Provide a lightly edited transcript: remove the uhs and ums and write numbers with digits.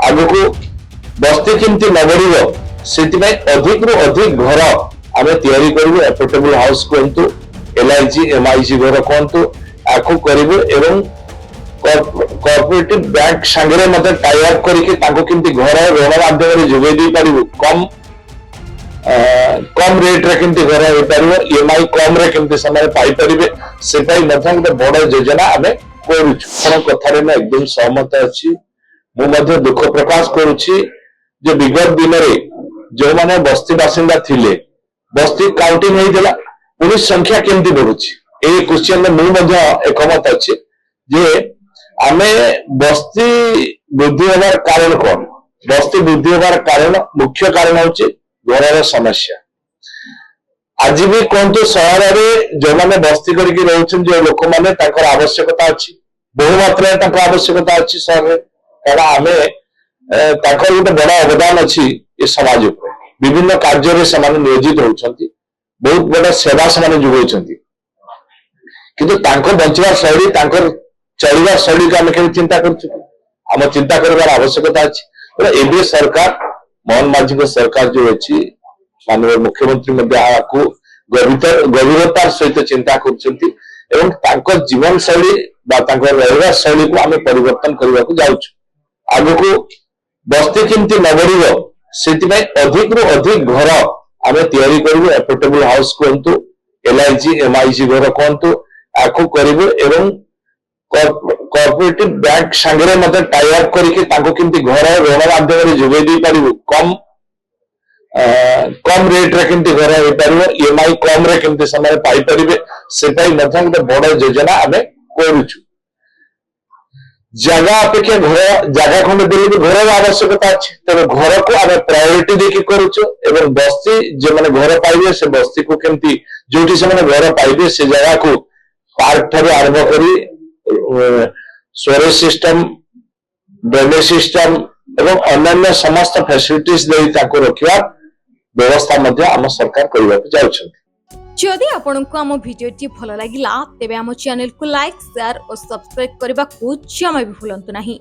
ଆଗକୁ ବସ୍ତି କେମିତି ନ ବଢିବ ସେଥିପାଇଁ ଅଧିକରୁ ଅଧିକ ଘର ଆମେ ତିଆରି କରିବୁ। ଏଫୋର୍ଡେବଲ ହାଉସ କୁହନ୍ତୁ, LIG MIG ଘର କୁହନ୍ତୁ, ଆକୁ କରିବୁ ଏବଂ କୋଅପରେଟିଭ ବ୍ୟାଙ୍କ ସାଙ୍ଗରେ ମଧ୍ୟ ଟାଇ ଅପ୍ କରିକି ତାଙ୍କୁ କେମିତି ଘର ଋଣ ମାଧ୍ୟମରେ ଯୋଗାଇ ଦେଇ ପାରିବୁ। କମ ରେଟ୍ରେ କେମିତି ଘର ହେଇପାରିବ, EMI କମରେ କେମିତି ସେମାନେ ପାଇପାରିବେ, ସେ ପାଇଁ ମଧ୍ୟ ଗୋଟେ ବଡ ଯୋଜନା ଆମେ କରୁଛୁ। ଆପଣଙ୍କ କଥାରେ ମୁଁ ଏକଦମ ସହମତ ଅଛି। ମୁଁ ମଧ୍ୟ ଦୁଃଖ ପ୍ରକାଶ କରୁଛି ଯେ ବିଗତ ଦିନରେ ଯେଉଁମାନେ ବସ୍ତି ବାସିନ୍ଦା ଥିଲେ, ବସ୍ତି କାଉଣ୍ଟିଂ ହେଇଥିଲା, ପୁଲିସ ସଂଖ୍ୟା କେମିତି ବଢୁଛି ଏଇ କ୍ୱେଶ୍ଚନରେ ମୁଁ ମଧ୍ୟ ଏକମତ ଅଛି ଯେ ଆମେ ବସ୍ତି ବୃଦ୍ଧି ହେବାର କାରଣ କଣ? ବସ୍ତି ବୃଦ୍ଧି ହେବାର କାରଣ, ମୁଖ୍ୟ କାରଣ ହଉଛି ଘରର ସମସ୍ୟା। ଆଜି ବି କୁହନ୍ତୁ ସହରରେ ଯୋଉମାନେ ବସ୍ତି କରିକି ରହୁଛନ୍ତି ଯୋଉ ଲୋକମାନେ, ତାଙ୍କର ଆବଶ୍ୟକତା ଅଛି, ବହୁ ମାତ୍ରାରେ ତାଙ୍କର ଆବଶ୍ୟକତା ଅଛି ସହରରେ। କାରଣ ଆମେ ତାଙ୍କର ଗୋଟେ ବଡ ଅବଦାନ ଅଛି ଏ ସମାଜ ଉପରେ। ବିଭିନ୍ନ କାର୍ଯ୍ୟରେ ସେମାନେ ନିୟୋଜିତ ହେଉଛନ୍ତି, ବହୁତ ବଡ ସେବା ସେମାନେ ଯୋଗାଉଛନ୍ତି, କିନ୍ତୁ ତାଙ୍କ ବଞ୍ଚିବା ଶୈଳୀ, ତାଙ୍କର ଚଳିବା ଶୈଳୀକୁ ଆମେ କେବେ ଚିନ୍ତା କରୁଛୁ? ଆମ ଚିନ୍ତା କରିବାର ଆବଶ୍ୟକତା ଅଛି। ଏବେ ସରକାର, ମୋହନ ମାଝୀଙ୍କ ସରକାର ଯୋଉ ଅଛି, ମାନନୀୟ ମୁଖ୍ୟମନ୍ତ୍ରୀ ମଧ୍ୟ ଏହାକୁ ଗଭୀରତାର ସହିତ ଚିନ୍ତା କରୁଛନ୍ତି ଏବଂ ତାଙ୍କ ଜୀବନ ଶୈଳୀ ବା ତାଙ୍କର ରହିବା ଶୈଳୀକୁ ଆମେ ପରିବର୍ତ୍ତନ କରିବାକୁ ଯାଉଛୁ। ଆଗକୁ ବସ୍ତି କେମିତି ନ ବଢିବ ସେଥିପାଇଁ ଅଧିକରୁ ଅଧିକ ଘର ଆମେ ତିଆରି କରିବୁ। ଏଫୋର୍ଡେବଲ ହାଉସ କୁହନ୍ତୁ, LIG MIG ଘର କୁହନ୍ତୁ, ଆକୁ କରିବୁ ଏବଂ କୋଅପରେଟିଭ ବ୍ୟାଙ୍କ ସାଙ୍ଗରେ ମଧ୍ୟ ଟାଇ ଅପ୍ କରିକି ତାଙ୍କୁ କେମିତି ଘର ଋଣ ମାଧ୍ୟମରେ ଯୋଗାଇ ଦେଇ ପାରିବୁ। କମ ରେଟ୍ରେ କେମିତି ଘର ହେଇପାରିବ, EMI କମରେ କେମିତି ସେମାନେ ପାଇପାରିବେ, ସେ ପାଇଁ ମଧ୍ୟ ଗୋଟେ ବଡ ଯୋଜନା ଆମେ କରୁଛୁ। ଜାଗା ଅପେକ୍ଷା ଘର, ଜାଗା ଖଣ୍ଡେ ଦେଲେ ବି ଘରର ଆବଶ୍ୟକତା ଅଛି, ତେଣୁ ଘରକୁ ଆମେ ପ୍ରାୟୋରିଟି ଦେଇକି କରୁଛୁ ଏବଂ ବସ୍ତି ଯେଉଁମାନେ ଘର ପାଇବେ, ସେ ବସ୍ତିକୁ କେମିତି ଯୋଉଠି ସେମାନେ ଘର ପାଇବେ ସେ ଜାଗାକୁ ପାର୍କ ଠାରୁ ଆରମ୍ଭ କରି ସ୍ୱେରେଜ ସିଷ୍ଟମ, ଡ୍ରେନେଜ ସିଷ୍ଟମ ଏବଂ ଅନ୍ୟାନ୍ୟ ସମସ୍ତ ଫ୍ୟାସିଲିଟିଜ ଦେଇ ତାକୁ ରଖିବା ବ୍ୟବସ୍ଥା ମଧ୍ୟ ଆମ ସରକାର କରିବାକୁ ଯାଉଛନ୍ତି। जदि आपंक आम भिडी भल लगा तेब आम चैनल को लाइक, शेयर और सब्सक्राइब करने को जमा भी भूलु नहीं।